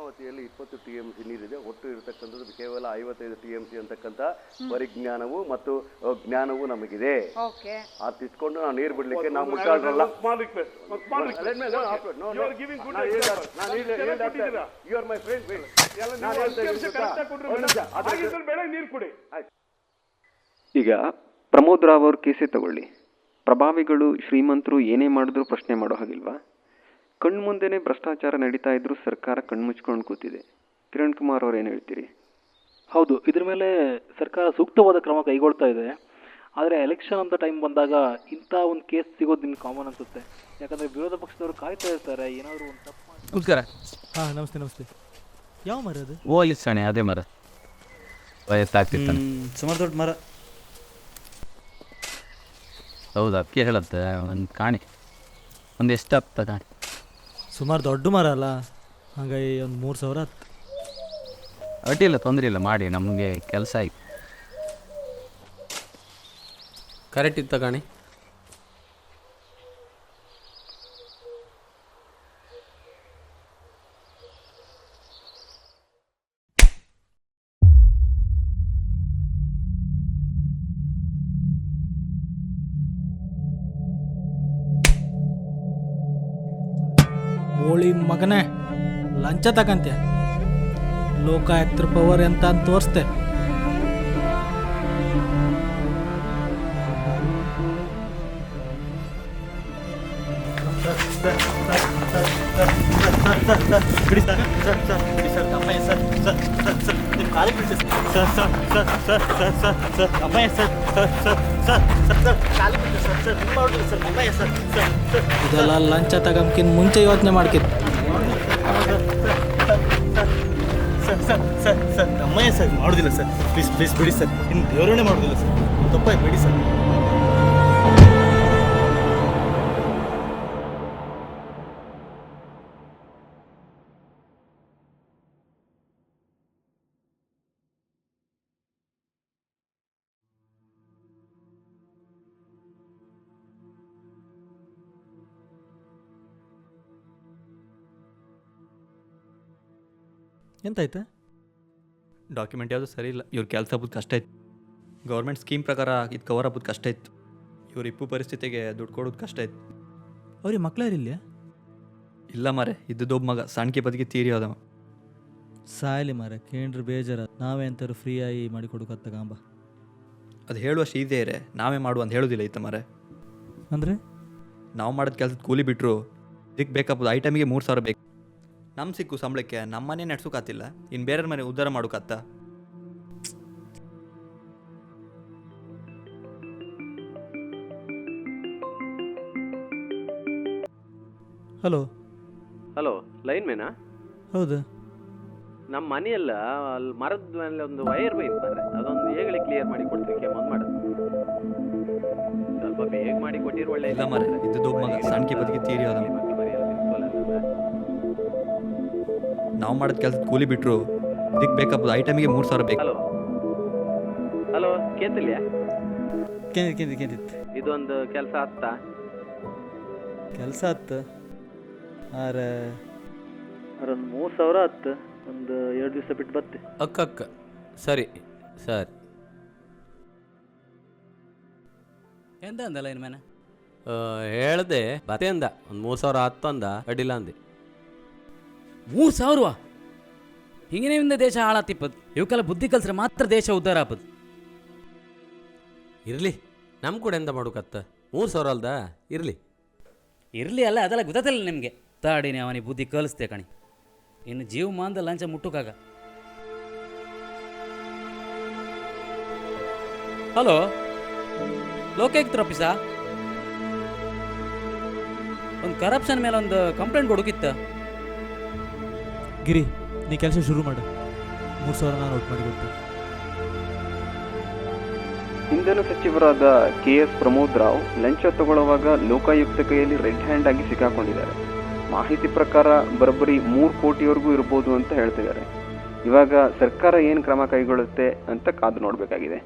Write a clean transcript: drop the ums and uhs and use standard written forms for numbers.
ಹೇಮಾವತಿಯಲ್ಲಿ 20 TMC ನೀರಿದೆ. ಒಟ್ಟು ಇರತಕ್ಕಂಥದ್ದು ಕೇವಲ 55 TMC ಅಂತಕ್ಕಂಥ ಪರಿಜ್ಞಾನವು ಮತ್ತು ಜ್ಞಾನವು ನಮಗಿದೆ. ಅದು ತಿಳ್ಕೊಂಡು ನಾವು ನೀರು ಬಿಡ್ಲಿಕ್ಕೆ ನಾವು ಮುಟ್ಟಾಡ್ರಲ್ಲ. ಈಗ ಪ್ರಮೋದ್ ರಾವ್ ಅವ್ರ ಕೇಸೇ ತಗೊಳ್ಳಿ. ಪ್ರಭಾವಿಗಳು ಶ್ರೀಮಂತರು ಏನೇ ಮಾಡಿದ್ರು ಪ್ರಶ್ನೆ ಮಾಡೋ ಹಾಗಿಲ್ವಾ? ಕಣ್ಮುಂದೆನೆ ಭ್ರಷ್ಟಾಚಾರ ನಡೀತಾ ಇದ್ರು ಸರ್ಕಾರ ಕಣ್ಮುಚ್ಕೊಂಡು ಕೂತಿದೆ. ಕಿರಣ್ ಕುಮಾರ್ ಅವ್ರು ಏನು ಹೇಳ್ತೀರಿ? ಹೌದು, ಇದ್ರ ಮೇಲೆ ಸರ್ಕಾರ ಸೂಕ್ತವಾದ ಕ್ರಮ ಕೈಗೊಳ್ತಾ ಇದೆ. ಆದರೆ ಎಲೆಕ್ಷನ್ ಅಂತ ಟೈಮ್ ಬಂದಾಗ ಇಂಥ ಒಂದು ಕೇಸ್ ಸಿಗೋದು ನಿಮ್ಗೆ ಕಾಮನ್ ಅನ್ಸುತ್ತೆ. ಯಾಕಂದರೆ ವಿರೋಧ ಪಕ್ಷದವರು ಕಾಯ್ತಾ ಇರ್ತಾರೆ ಏನಾದರೂ ಒಂದು ತಪ್ಪು ಮಾಡಿ. ನಮಸ್ಕಾರ. ಹಾಂ ನಮಸ್ತೆ ನಮಸ್ತೆ. ಯಾವ ಮರ ಅದು? ಓ ಇಲ್ಲಿ ಸಣೆ ಅದೇ ಮರ ವಯಸ್ಸಾಗ್ತಿತ್ತು. ಸುಮಾರು ದೊಡ್ಡ ಮರ. ಹೌದಾ? ಅದಕ್ಕೆ ಹೇಳತ್ತೆ ಒಂದು ಕಾಣಿ ಒಂದು ಎಷ್ಟು ಆಗ್ತ ಕಾಣಿ? ಸುಮಾರು ದೊಡ್ಡ ಮರ ಅಲ್ಲ, ಹಾಗಾಗಿ ಒಂದು 3,000 ಹತ್ತು. ಅಡ್ಡಿಲ್ಲ, ತೊಂದರೆ ಇಲ್ಲ, ಮಾಡಿ, ನಮಗೆ ಕೆಲಸ ಆಯ್ತು. ಕರೆಕ್ಟ್ ಇತ್ತ ಕಾಣಿ. ಬೋಳಿ ಮಗನೇ, ಲಂಚ ತಗಂತೆ, ಲೋಕಾಯುಕ್ತರ ಪವರ್ ಎಂತ ಅಂತ ತೋರಿಸ್ತೆ. ಇದೆಲ್ಲ ಲಂಚ ತಗಂಕಿನ್ ಮುಂಚೆ ಯೋಚನೆ ಮಾಡ್ಕಿತ್ತು. ಅಮ್ಮಯ್ಯ ಸರ್ ಮಾಡೋದಿಲ್ಲ ಸರ್, ಪ್ಲೀಸ್ ಪ್ಲೀಸ್ ಬಿಡಿ ಸರ್, ಇನ್ನು ದೇವರನ್ನೇ ಮಾಡೋದಿಲ್ಲ ಸರ್, ತಪ್ಪಾಯ್ತು ಬಿಡಿ ಸರ್. ಎಂತಾಯ್ತಾ? ಡಾಕ್ಯುಮೆಂಟ್ ಯಾವುದು ಸರಿ ಇಲ್ಲ. ಇವ್ರ ಕೆಲಸ ಆಗೋದು ಕಷ್ಟ ಇತ್ತು. ಗೌರ್ಮೆಂಟ್ ಸ್ಕೀಮ್ ಪ್ರಕಾರ ಇದು ಕವರ್ ಆಗೋದು ಕಷ್ಟ ಇತ್ತು. ಇವ್ರ ಇಪ್ಪು ಪರಿಸ್ಥಿತಿಗೆ ದುಡ್ಡು ಕೊಡೋದು ಕಷ್ಟ ಇತ್ತು. ಅವ್ರಿಗೆ ಮಕ್ಕಳಿಲ್ಲ? ಇಲ್ಲ ಮಾರೆ, ಇದ್ದೊಬ್ಬ ಮಗ ಸಣ್ಣಕ್ಕೆ ಬದುಕಿ ತೀರಿ ಹೋದವ. ಸಾಯಲಿ ಮಾರೆ, ಕೇಂದ್ರ ಬೇಜಾರ. ನಾವೇ ಅಂತಾರು ಫ್ರೀಯಾಗಿ ಮಾಡಿ ಕೊಡೋಕತ್ತಾಗಂಬ. ಅದು ಹೇಳುವಷ್ಟು ಈಸಿ ಇರೇ, ನಾವೇ ಮಾಡುವ ಅಂತ ಹೇಳೋದಿಲ್ಲ ಐತ ಮಾರೆ. ಅಂದರೆ ನಾವು ಮಾಡೋದು ಕೆಲಸದ ಕೂಲಿ ಬಿಟ್ಟರು ಇದಕ್ಕೆ ಬೇಕಾಗ್ಬೋದು. ಐಟಮಿಗೆ 3,000 ಬೇಕು. ನಮ್ಮ ಸಿಕ್ಕು ಸಂಬಳಕ್ಕೆ ನಮ್ಮ ಮನೆ ನಡ್ಸೋಕಾತಿಲ್ಲ, ಇನ್ನು ಬೇರೆಯವ್ರ ಮನೆ ಉದ್ಧಾರ ಮಾಡೋಕತ್ತ? ಹಲೋ ಹಲೋ, ಲೈನ್ ಮೇನಾ? ಹೌದು. ನಮ್ಮ ಮನೆಯಲ್ಲ ಅಲ್ಲಿ ಮರದ ಮೇಲೆ ಒಂದು ವೈರ್ ಬೈತ್ ಮಾರ್ರೆ, ಅದೊಂದು ಹೇಳಿ ಕ್ಲಿಯರ್ ಮಾಡಿ ಕೊಡ್ತೀವಿ. ಒಂದು ಮಾಡೋದು ಸ್ವಲ್ಪ ಬೇಗ ಮಾಡಿ ಕೊಟ್ಟಿರೋ ಒಳ್ಳೆ. ಇಲ್ಲ ಮಾರೆ, ಇದ್ದೊಬ್ಬ ಮಗ ಸಣ್ಣಕ್ಕೆ ಬದುಕಿ ತೀರಿ ಹೋದವ. ನಾವು ಮಾಡೋದು ಕೆಲಸದ ಕೂಲಿ ಬಿಟ್ಟರು ಇದಕ್ಕೆ ಬೇಕಾಗ್ಬೋದು. ಐಟಮಿಗೆ 3,000 ಬೇಕು. ಹಲೋ ಹಲೋ, ಕೇತಿಲ್ಯಾ? ಕೇಂದಿತ್ತು. ಇದೊಂದು ಕೆಲಸ ಹತ್ತಾ? ಕೆಲಸ ಹತ್ತು ಒಂದು 3,000 ಹತ್ತು. ಒಂದು 2 ದಿವಸ ಬಿಟ್ಟು ಬತ್ತೆ. ಅಕ್ಕ ಸರಿ ಸರಿ. ಎಂದ ಅಂದಲ್ಲ ಇನ್ನು ಮೇನ ಹೇಳ್ದೆ ಬತ್ತೆ ಅಂದ. ಒಂದು 3,000 ಹತ್ತು ಅಂದ, ಅಡ್ಡಿಲ್ಲ ಅಂದೆ. 3,000 ಹಿಂಗೇನಿಂದ ದೇಶ ಹಾಳಾತಿಪ್ಪದು. ಇವಕ್ಕೆಲ್ಲ ಬುದ್ಧಿ ಕಲ್ಸ್ರೆ ಮಾತ್ರ ದೇಶ ಉದ್ಧಾರ ಆಪದು. ಇರಲಿ, ನಮ್ಮ ಕೂಡ ಎಂದ ಮಾಡೋಕತ್ತ? 3,000 ಅಲ್ದ? ಇರಲಿ ಅಲ್ಲ, ಅದೆಲ್ಲ ಗೊತ್ತಿಲ್ಲ ನಿಮಗೆ. ತಾಡಿನಿ ಅವನಿಗೆ ಬುದ್ಧಿ ಕಲಿಸ್ತೆ ಕಣಿ. ಇನ್ನು ಜೀವ ಮಾಂದ ಲಂಚ ಮುಟ್ಟುಕಾಗ. ಹಲೋ, ಲೋಕಾಯುಕ್ತರ ಆಫೀಸಾ? ಒಂದು ಕರಪ್ಷನ್ ಮೇಲೆ ಒಂದು ಕಂಪ್ಲೇಂಟ್ ಕೊಡೋಕಿತ್ತ. ಗಿರಿ, ನೀ ಕೆಲಸ ಶುರು ಮಾಡು. 3,000 ನಾನು ಔಟ್ ಮಾಡಿ ಕೊಡ್ತೀನಿ. ಇಂಧನ ಸಚಿವರಾದ KS ಪ್ರಮೋದ್ ರಾವ್ ಲಂಚ ತಗೊಳ್ಳುವಾಗ ಲೋಕಾಯುಕ್ತ ಕೈಯಲ್ಲಿ ರೆಡ್ ಹ್ಯಾಂಡ್ ಆಗಿ ಸಿಕ್ಕಾಕೊಂಡಿದ್ದಾರೆ. ಮಾಹಿತಿ ಪ್ರಕಾರ ಬರೋಬ್ಬರಿ 3 ಕೋಟಿವರೆಗೂ ಇರ್ಬೋದು ಅಂತ ಹೇಳ್ತಿದ್ದಾರೆ. ಇವಾಗ ಸರ್ಕಾರ ಏನು ಕ್ರಮ ಕೈಗೊಳ್ಳುತ್ತೆ ಅಂತ ಕಾದು ನೋಡಬೇಕಾಗಿದೆ.